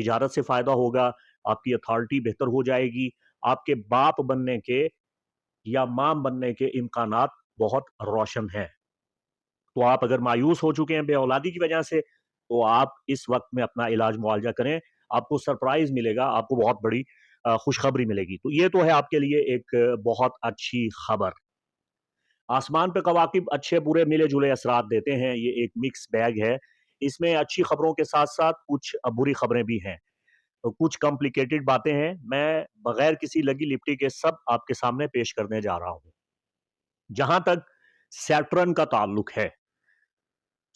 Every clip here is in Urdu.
تجارت سے فائدہ ہوگا، آپ کی اتھارٹی بہتر ہو جائے گی، آپ کے باپ بننے کے یا ماں بننے کے امکانات بہت روشن ہیں۔ تو آپ اگر مایوس ہو چکے ہیں بے اولادی کی وجہ سے، تو آپ اس وقت میں اپنا علاج معالجہ کریں، آپ کو سرپرائز ملے گا، آپ کو بہت بڑی خوشخبری ملے گی۔ تو یہ تو ہے آپ کے لیے ایک بہت اچھی خبر۔ آسمان پہ کواکب اچھے برے ملے جلے اثرات دیتے ہیں، یہ ایک مکس بیگ ہے۔ اس میں اچھی خبروں کے ساتھ ساتھ کچھ بری خبریں بھی ہیں، تو کچھ کمپلیکیٹڈ باتیں ہیں، میں بغیر کسی لگی لپٹی کے سب آپ کے سامنے پیش کرنے جا رہا ہوں۔ جہاں تک سیٹرن کا تعلق ہے،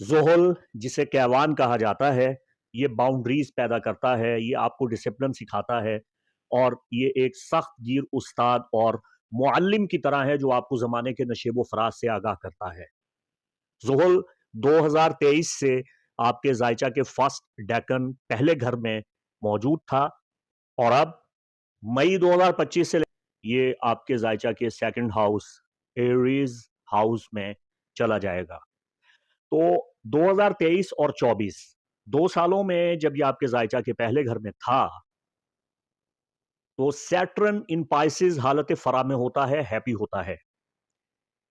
زحل جسے کیوان کہا جاتا ہے، یہ باؤنڈریز پیدا کرتا ہے، یہ آپ کو ڈسپلن سکھاتا ہے، اور یہ ایک سخت گیر استاد اور معلم کی طرح ہے جو آپ کو زمانے کے نشیب و فراز سے آگاہ کرتا ہے۔ زحل 2023 سے آپ کے زائچہ کے فرسٹ ڈیکن پہلے گھر میں موجود تھا، اور اب مئی 2025 سے یہ آپ کے زائچہ کے سیکنڈ ہاؤس ایریز ہاؤس میں چلا جائے گا۔ تو 2023 اور 24 دو سالوں میں جب یہ آپ کے زائچہ کے پہلے گھر میں تھا، تو سیٹرن ان پائسز حالت فرا میں ہوتا ہے، ہیپی ہوتا ہے۔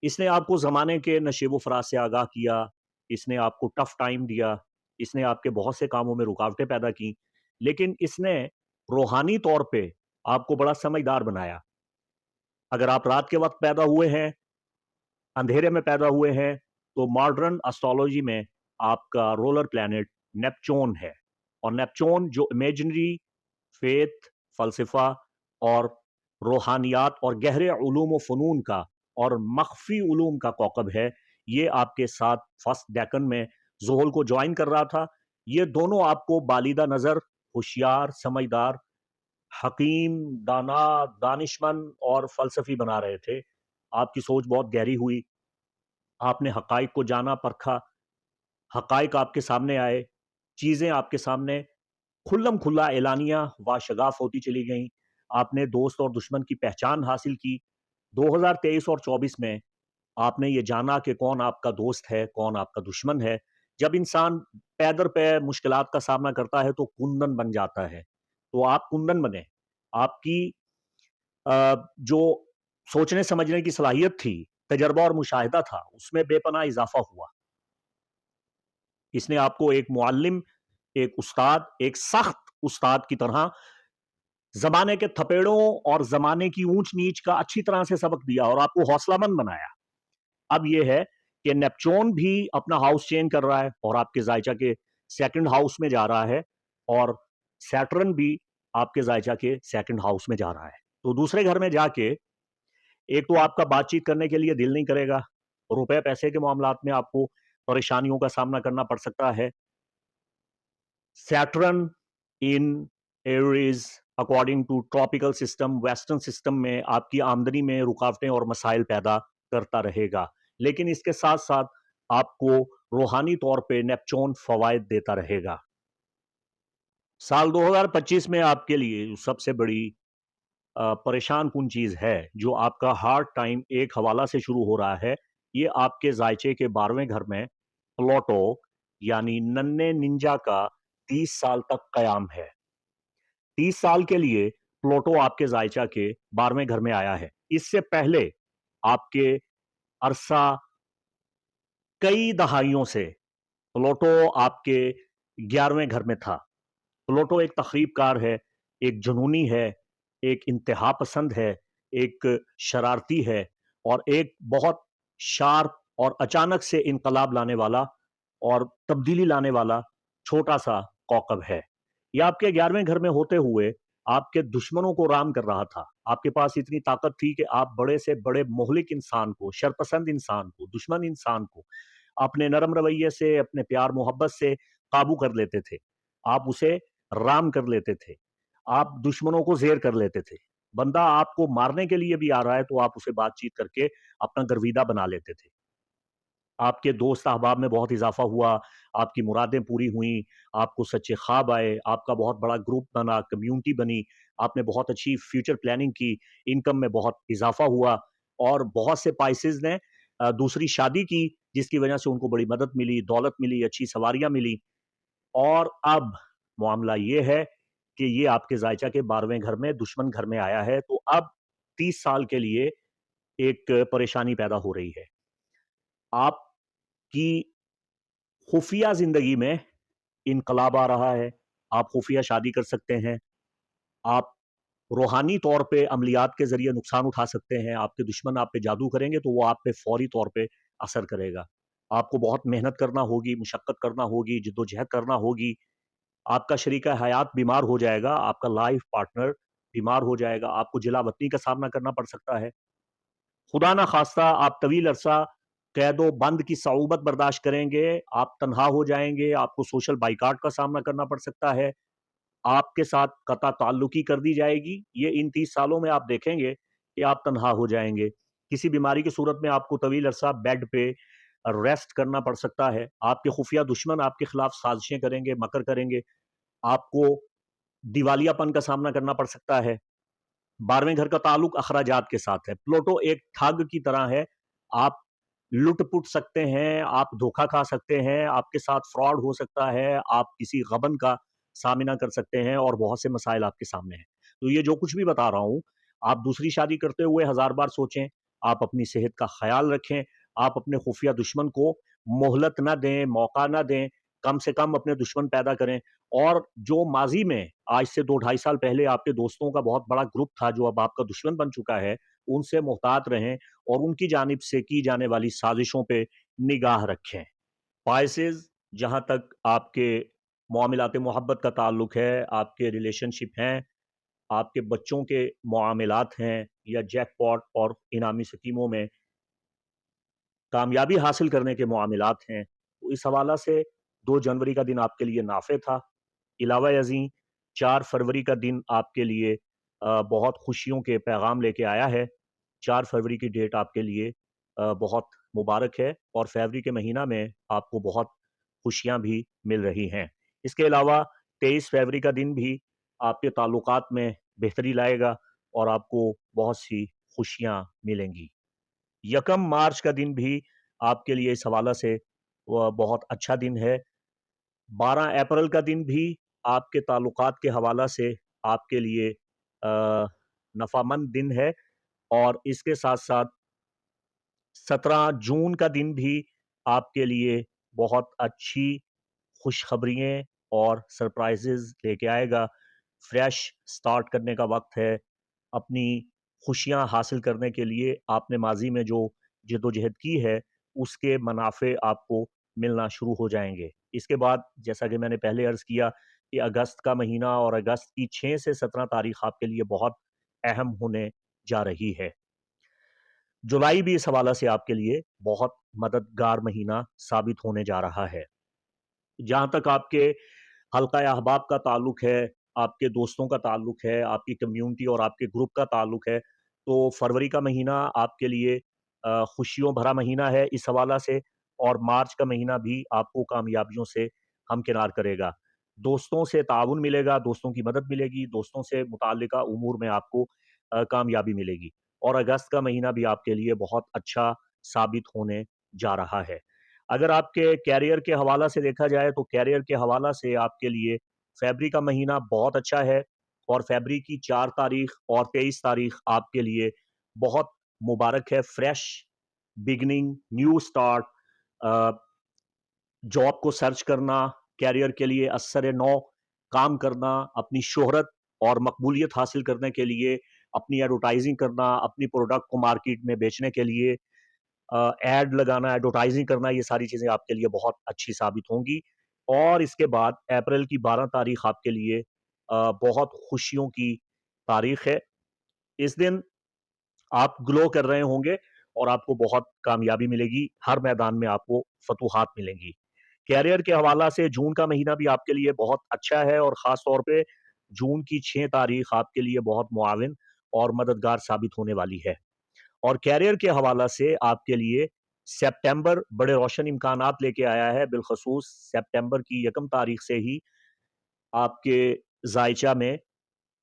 اس نے آپ کو زمانے کے نشیب و فراز سے آگاہ کیا، اس نے آپ کو ٹف ٹائم دیا، اس نے آپ کے بہت سے کاموں میں رکاوٹیں پیدا کی، لیکن اس نے روحانی طور پہ آپ کو بڑا سمجھدار بنایا۔ اگر آپ رات کے وقت پیدا ہوئے ہیں، اندھیرے میں پیدا ہوئے ہیں، تو ماڈرن اسٹرالوجی میں آپ کا رولر پلانٹ نیپچون ہے، اور نیپچون جو امیجنری فیتھ، فلسفہ اور روحانیات اور گہرے علوم و فنون کا اور مخفی علوم کا کوکب ہے، یہ آپ کے ساتھ فرسٹ ڈیکن میں زحل کو جوائن کر رہا تھا۔ یہ دونوں آپ کو بالیدہ نظر، ہوشیار، سمجھدار، حکیم، دانا، دانشمند اور فلسفی بنا رہے تھے۔ آپ کی سوچ بہت گہری ہوئی، آپ نے حقائق کو جانا پرکھا، حقائق آپ کے سامنے آئے، چیزیں آپ کے سامنے کھلم کھلا اعلانیہ واشگاف ہوتی چلی گئیں، آپ نے دوست اور دشمن کی پہچان حاصل کی۔ 2023 اور 24 میں آپ نے یہ جانا کہ کون آپ کا دوست ہے، کون آپ کا دشمن ہے۔ جب انسان پیدر پہ مشکلات کا سامنا کرتا ہے تو کندن بن جاتا ہے، تو آپ کندن بنے۔ آپ کی جو سوچنے سمجھنے کی صلاحیت تھی، تجربہ اور مشاہدہ تھا، اس میں بے پناہ اضافہ ہوا۔ اس نے آپ کو ایک معلم، ایک استاد، ایک سخت استاد کی طرح زمانے کے تھپیڑوں اور زمانے کی اونچ نیچ کا اچھی طرح سے سبق دیا اور آپ کو حوصلہ مند بنایا۔ اب یہ ہے کہ نیپچون بھی اپنا ہاؤس چینج کر رہا ہے اور آپ کے زائچہ کے سیکنڈ ہاؤس میں جا رہا ہے، اور سیٹرن بھی آپ کے زائچہ کے سیکنڈ ہاؤس میں جا رہا ہے۔ تو دوسرے گھر میں جا کے ایک تو آپ کا بات چیت کرنے کے لیے دل نہیں کرے گا، روپے پیسے کے معاملات میں آپ کو پریشانیوں کا سامنا کرنا پڑ سکتا ہے۔ Saturn in Aries according to tropical system, western system میں آپ کی آمدنی میں رکاوٹیں اور مسائل پیدا کرتا رہے گا، لیکن اس کے ساتھ ساتھ آپ کو روحانی طور پہ نیپچون فوائد دیتا رہے گا۔ سال 2025 میں آپ کے لیے سب سے بڑی پریشان کن چیز ہے، جو آپ کا ہارڈ ٹائم ایک حوالہ سے شروع ہو رہا ہے، یہ آپ کے زائچے کے 12ویں گھر میں پلوٹو یعنی ننھے ننجا کا 30 سال تک قیام ہے۔ 30 سال کے لیے پلوٹو آپ کے زائچہ کے 12ویں گھر میں آیا ہے۔ اس سے پہلے آپ کے عرصہ کئی دہائیوں سے پلوٹو آپ کے 11ویں گھر میں تھا۔ پلوٹو ایک تخریب کار ہے، ایک جنونی ہے، ایک انتہا پسند ہے، ایک شرارتی ہے، اور ایک بہت شارپ اور اچانک سے انقلاب لانے والا اور تبدیلی لانے والا چھوٹا سا کوکب ہے۔ یہ آپ کے 11ویں گھر میں ہوتے ہوئے آپ کے دشمنوں کو رام کر رہا تھا۔ آپ کے پاس اتنی طاقت تھی کہ آپ بڑے سے بڑے مہلک انسان کو، شرپسند انسان کو، دشمن انسان کو اپنے نرم رویے سے، اپنے پیار محبت سے قابو کر لیتے تھے، آپ اسے رام کر لیتے تھے، آپ دشمنوں کو زیر کر لیتے تھے۔ بندہ آپ کو مارنے کے لیے بھی آ رہا ہے تو آپ اسے بات چیت کر کے اپنا گرویدہ بنا لیتے تھے۔ آپ کے دوست احباب میں بہت اضافہ ہوا، آپ کی مرادیں پوری ہوئیں، آپ کو سچے خواب آئے، آپ کا بہت بڑا گروپ بنا، کمیونٹی بنی، آپ نے بہت اچھی فیوچر پلاننگ کی، انکم میں بہت اضافہ ہوا، اور بہت سے پائسز نے دوسری شادی کی جس کی وجہ سے ان کو بڑی مدد ملی، دولت ملی، اچھی سواریاں ملی۔ اور اب معاملہ یہ ہے کہ یہ آپ کے زائچہ کے 12ویں گھر میں دشمن گھر میں آیا ہے، تو اب 30 سال کے لیے ایک پریشانی پیدا ہو رہی ہے۔ آپ کی خفیہ زندگی میں انقلاب آ رہا ہے، آپ خفیہ شادی کر سکتے ہیں، آپ روحانی طور پہ عملیات کے ذریعے نقصان اٹھا سکتے ہیں، آپ کے دشمن آپ پہ جادو کریں گے تو وہ آپ پہ فوری طور پہ اثر کرے گا۔ آپ کو بہت محنت کرنا ہوگی، مشقت کرنا ہوگی، جد و جہد کرنا ہوگی، آپ کا شریک حیات بیمار ہو جائے گا، آپ کا لائف پارٹنر بیمار ہو جائے گا، آپ کو جلا وطنی کا سامنا کرنا پڑ سکتا ہے۔ خدا نہ خواستہ آپ طویل عرصہ قید و بند کی صعوبت برداشت کریں گے، آپ تنہا ہو جائیں گے، آپ کو سوشل بائیکاٹ کا سامنا کرنا پڑ سکتا ہے، آپ کے ساتھ قطع تعلقی کر دی جائے گی۔ یہ ان 30 سالوں میں آپ دیکھیں گے کہ آپ تنہا ہو جائیں گے۔ کسی بیماری کی صورت میں آپ کو طویل عرصہ بیڈ پہ ریسٹ کرنا پڑ سکتا ہے، آپ کے خفیہ دشمن آپ کے خلاف سازشیں کریں گے، مکر کریں گے، آپ کو دیوالیہ پن کا سامنا کرنا پڑ سکتا ہے۔ 12ویں گھر کا تعلق اخراجات کے ساتھ ہے۔ پلوٹو ایک ٹھگ کی طرح ہے، آپ لٹ پٹ سکتے ہیں، آپ دھوکہ کھا سکتے ہیں، آپ کے ساتھ فراڈ ہو سکتا ہے، آپ کسی غبن کا سامنا کر سکتے ہیں اور بہت سے مسائل آپ کے سامنے ہیں۔ تو یہ جو کچھ بھی بتا رہا ہوں، آپ دوسری شادی کرتے ہوئے 1000 بار سوچیں، آپ اپنی صحت کا خیال رکھیں، آپ اپنے خفیہ دشمن کو مہلت نہ دیں، موقع نہ دیں، کم سے کم اپنے دشمن پیدا کریں۔ اور جو ماضی میں آج سے 2-2.5 سال پہلے آپ کے دوستوں کا بہت بڑا گروپ تھا جو اب آپ کا دشمن بن چکا ہے، ان سے محتاط رہیں اور ان کی جانب سے کی جانے والی سازشوں پہ نگاہ رکھیں۔ پائسز، جہاں تک آپ کے معاملات محبت کا تعلق ہے، آپ کے ریلیشن شپ ہیں، آپ کے بچوں کے معاملات ہیں یا جیک پاٹ اور انعامی سکیموں میں کامیابی حاصل کرنے کے معاملات ہیں، تو اس حوالہ سے 2 جنوری کا دن آپ کے لیے نافع تھا۔ علاوہ ازیں 4 فروری کا دن آپ کے لیے بہت خوشیوں کے پیغام لے کے آیا ہے۔ 4 فروری کی ڈیٹ آپ کے لیے بہت مبارک ہے اور فروری کے مہینہ میں آپ کو بہت خوشیاں بھی مل رہی ہیں۔ اس کے علاوہ 23 فروری کا دن بھی آپ کے تعلقات میں بہتری لائے گا اور آپ کو بہت سی خوشیاں ملیں گی۔ 1 مارچ کا دن بھی آپ کے لیے اس حوالہ سے وہ بہت اچھا دن ہے۔ 12 اپریل کا دن بھی آپ کے تعلقات کے حوالہ سے آپ کے لیے نفع مند دن ہے، اور اس کے ساتھ ساتھ 17 جون کا دن بھی آپ کے لیے بہت اچھی خوشخبریاں اور سرپرائزز لے کے آئے گا۔ فریش سٹارٹ کرنے کا وقت ہے، اپنی خوشیاں حاصل کرنے کے لیے آپ نے ماضی میں جو جد و جہد کی ہے اس کے منافع آپ کو ملنا شروع ہو جائیں گے۔ اس کے بعد جیسا کہ میں نے پہلے عرض کیا کہ اگست کا مہینہ اور اگست کی 6 سے 17 تاریخ آپ کے لیے بہت اہم ہونے جا رہی ہے۔ جولائی بھی اس حوالہ سے آپ کے لیے بہت مددگار مہینہ ثابت ہونے جا رہا ہے۔ جہاں تک آپ کے حلقہ احباب کا تعلق ہے، آپ کے دوستوں کا تعلق ہے، آپ کی کمیونٹی اور آپ کے گروپ کا تعلق ہے، تو فروری کا مہینہ آپ کے لیے خوشیوں بھرا مہینہ ہے اس حوالہ سے، اور مارچ کا مہینہ بھی آپ کو کامیابیوں سے ہمکنار کرے گا۔ دوستوں سے تعاون ملے گا، دوستوں کی مدد ملے گی، دوستوں سے متعلقہ امور میں آپ کو کامیابی ملے گی، اور اگست کا مہینہ بھی آپ کے لیے بہت اچھا ثابت ہونے جا رہا ہے۔ اگر آپ کے کیریئر کے حوالہ سے دیکھا جائے تو کیریئر کے حوالہ سے آپ کے لیے فیبری کا مہینہ بہت اچھا ہے، اور فیبری کی 4 تاریخ اور 23 تاریخ آپ کے لیے بہت مبارک ہے۔ Fresh beginning, new start, job کو سرچ کرنا، کیریئر کے لیے اثر نو کام کرنا، اپنی شہرت اور مقبولیت حاصل کرنے کے لیے اپنی ایڈورٹائزنگ کرنا، اپنی پروڈکٹ کو مارکیٹ میں بیچنے کے لیے ایڈ لگانا، ایڈورٹائزنگ کرنا، یہ ساری چیزیں آپ کے لیے بہت اچھی ثابت ہوں گی۔ اور اس کے بعد اپریل کی 12 تاریخ آپ کے لیے بہت خوشیوں کی تاریخ ہے۔ اس دن آپ گلو کر رہے ہوں گے اور آپ کو بہت کامیابی ملے گی، ہر میدان میں آپ کو فتوحات ملیں گی۔ کیریئر کے حوالہ سے جون کا مہینہ بھی آپ کے لیے بہت اچھا ہے، اور خاص طور پہ جون کی 6 تاریخ آپ کے لیے بہت معاون اور مددگار ثابت ہونے والی ہے۔ اور کیریئر کے حوالہ سے آپ کے لیے سپٹمبر بڑے روشن امکانات لے کے آیا ہے، بالخصوص سپٹمبر کی 1 تاریخ سے ہی آپ کے ذائچہ میں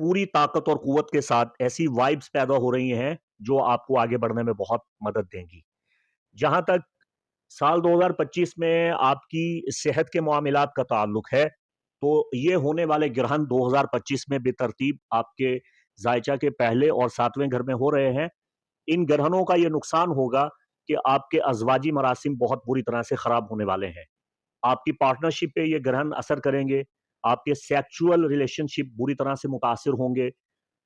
پوری طاقت اور قوت کے ساتھ ایسی وائبز پیدا ہو رہی ہیں جو آپ کو آگے بڑھنے میں بہت مدد دیں گی۔ جہاں تک سال 2025 میں آپ کی صحت کے معاملات کا تعلق ہے، تو یہ ہونے والے گرہن 2025 میں بے ترتیب آپ کے ذائچہ کے پہلے اور 7ویں گھر میں ہو رہے ہیں۔ ان گرہنوں کا یہ نقصان ہوگا کہ آپ کے ازواجی مراسم بہت بری طرح سے خراب ہونے والے ہیں۔ آپ کی پارٹنرشپ پہ یہ گرہن اثر کریں گے، آپ کے سیکچول ریلیشن شپ بری طرح سے متاثر ہوں گے،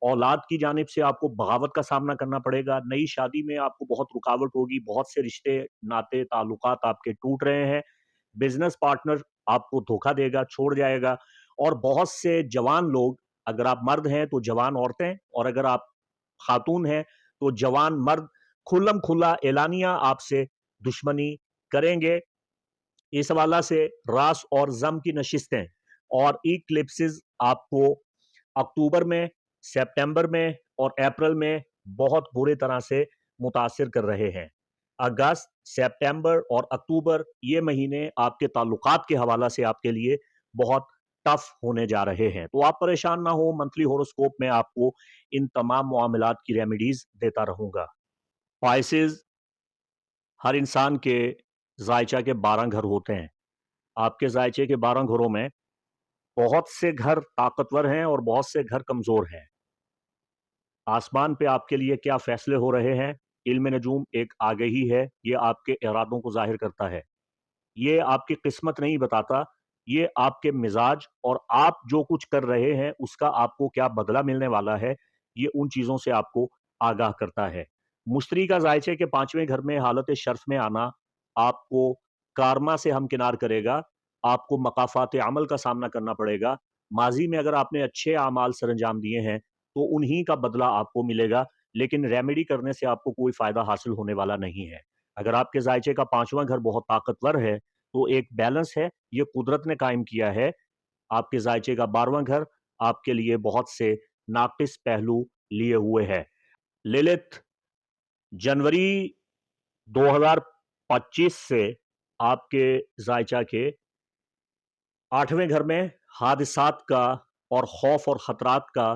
اولاد کی جانب سے آپ کو بغاوت کا سامنا کرنا پڑے گا، نئی شادی میں آپ کو بہت رکاوٹ ہوگی، بہت سے رشتے ناطے تعلقات آپ کے ٹوٹ رہے ہیں، بزنس پارٹنر آپ کو دھوکہ دے گا، چھوڑ جائے گا، اور بہت سے جوان لوگ، اگر آپ مرد ہیں تو جوان عورتیں، اور اگر آپ خاتون ہیں تو جوان مرد کھلم کھلا اعلانیہ آپ سے دشمنی کریں گے۔ اس حوالہ سے راس اور زم کی نشستیں اور ایکلپسز آپ کو اکتوبر میں، سپٹمبر میں اور اپریل میں بہت برے طرح سے متاثر کر رہے ہیں۔ اگست، سپٹمبر اور اکتوبر یہ مہینے آپ کے تعلقات کے حوالہ سے آپ کے لیے بہت ٹف ہونے جا رہے ہیں، تو آپ پریشان نہ ہو، منتھلی ہورosکوپ میں آپ کو ان تمام معاملات کی ریمیڈیز دیتا رہوں گا۔ پائسز، ہر انسان کے ذائچہ کے 12 گھر ہوتے ہیں۔ آپ کے ذائچے کے 12 گھروں میں بہت سے گھر طاقتور ہیں اور بہت سے گھر کمزور ہیں۔ آسمان پہ آپ کے لیے کیا فیصلے ہو رہے ہیں، علم نجوم ایک آگہی ہے، یہ آپ کے ارادوں کو ظاہر کرتا ہے، یہ آپ کی قسمت نہیں بتاتا، یہ آپ کے مزاج اور آپ جو کچھ کر رہے ہیں اس کا آپ کو کیا بدلہ ملنے والا ہے، یہ ان چیزوں سے آپ کو آگاہ کرتا ہے۔ مشتری کا ذائچے کے 5ویں گھر میں حالت شرف میں آنا آپ کو کارما سے ہمکنار کرے گا، آپ کو مقافات عمل کا سامنا کرنا پڑے گا۔ ماضی میں اگر آپ نے اچھے اعمال سر انجام دیے ہیں تو انہی کا بدلہ آپ کو ملے گا، لیکن ریمیڈی کرنے سے آپ کو کوئی فائدہ حاصل ہونے والا نہیں ہے۔ اگر آپ کے ذائچے کا 5واں گھر بہت طاقتور ہے تو ایک بیلنس ہے، یہ قدرت نے قائم کیا ہے۔ آپ کے ذائچے کا 12واں گھر آپ کے لیے بہت سے ناقص پہلو لیے ہوئے ہے۔ للت جنوری 2025 سے آپ کے ذائچہ کے 8ویں گھر میں حادثات کا اور خوف اور خطرات کا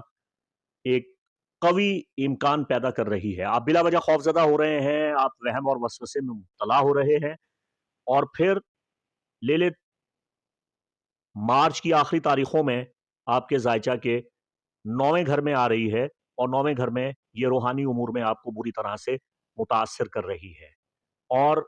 ایک قوی امکان پیدا کر رہی ہے۔ آپ بلا وجہ خوف زدہ ہو رہے ہیں، آپ وہم اور وسوسے میں مبتلا ہو رہے ہیں، اور پھر للت مارچ کی آخری تاریخوں میں آپ کے ذائچہ کے 9ویں گھر میں آ رہی ہے، اور 9ویں گھر میں یہ روحانی امور میں آپ کو بری طرح سے متاثر کر رہی ہے، اور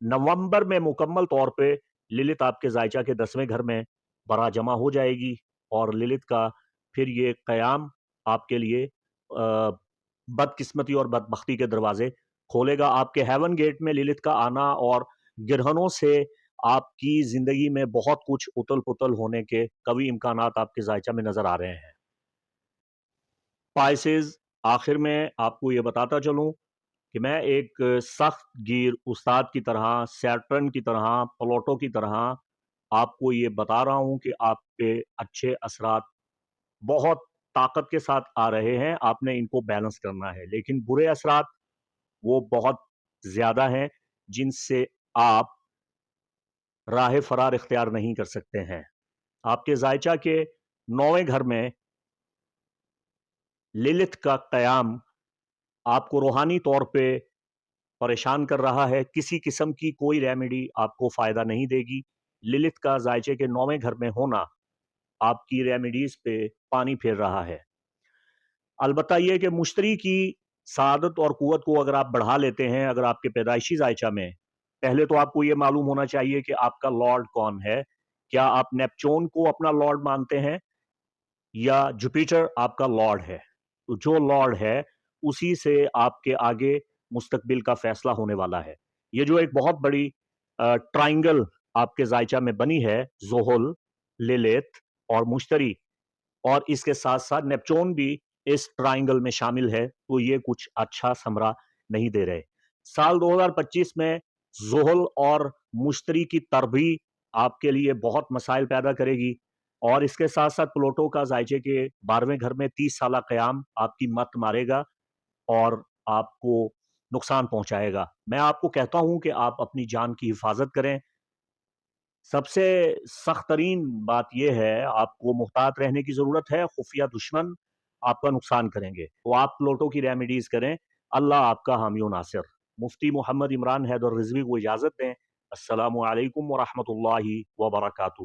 نومبر میں مکمل طور پہ للت آپ کے ذائچہ کے 10ویں گھر میں برآ جمع ہو جائے گی، اور للت کا پھر یہ قیام آپ کے لیے بدقسمتی اور بدبختی کے دروازے کھولے گا۔ آپ کے ہیون گیٹ میں للت کا آنا اور گرہنوں سے آپ کی زندگی میں بہت کچھ اتل پتل ہونے کے قوی امکانات آپ کے ذائچہ میں نظر آ رہے ہیں۔ پائسز، آخر میں آپ کو یہ بتاتا چلوں کہ میں ایک سخت گیر استاد کی طرح، سیٹرن کی طرح، پلوٹو کی طرح آپ کو یہ بتا رہا ہوں کہ آپ پہ اچھے اثرات بہت طاقت کے ساتھ آ رہے ہیں، آپ نے ان کو بیلنس کرنا ہے، لیکن برے اثرات وہ بہت زیادہ ہیں جن سے آپ راہ فرار اختیار نہیں کر سکتے ہیں۔ آپ کے ذائچہ کے 9ویں گھر میں للت کا قیام آپ کو روحانی طور پہ پریشان کر رہا ہے، کسی قسم کی کوئی ریمیڈی آپ کو فائدہ نہیں دے گی۔ للت کا ذائچے کے 9ویں گھر میں ہونا آپ کی ریمیڈیز پہ پانی پھیر رہا ہے۔ البتہ یہ کہ مشتری کی سعادت اور قوت کو اگر آپ بڑھا لیتے ہیں، اگر آپ کے پیدائشی ذائچہ میں، پہلے تو آپ کو یہ معلوم ہونا چاہیے کہ آپ کا لارڈ کون ہے۔ کیا آپ نیپچون کو اپنا لارڈ مانتے ہیں یا جوپیٹر آپ کا لارڈ ہے؟ تو جو لارڈ ہے اسی سے آپ کے آگے مستقبل کا فیصلہ ہونے والا ہے۔ یہ جو ایک بہت بڑی ٹرائنگل آپ کے ذائچہ میں بنی ہے، زحل، للت اور مشتری، اور اس کے ساتھ ساتھ نیپچون بھی اس ٹرائنگل میں شامل ہے، تو یہ کچھ اچھا ثمرہ نہیں دے رہے۔ سال 2025 میں زحل اور مشتری کی تربی آپ کے لیے بہت مسائل پیدا کرے گی، اور اس کے ساتھ ساتھ پلوٹو کا ذائچے کے 12ویں گھر میں 30 سالہ قیام آپ کی مت مارے گا اور آپ کو نقصان پہنچائے گا۔ میں آپ کو کہتا ہوں کہ آپ اپنی جان کی حفاظت کریں۔ سب سے سخت ترین بات یہ ہے، آپ کو محتاط رہنے کی ضرورت ہے، خفیہ دشمن آپ کا نقصان کریں گے، تو آپ پلوٹو کی ریمیڈیز کریں۔ اللہ آپ کا حامی و ناصر۔ مفتی محمد عمران حیدر رضوی کو اجازت دیں۔ السلام علیکم ورحمۃ اللہ وبرکاتہ۔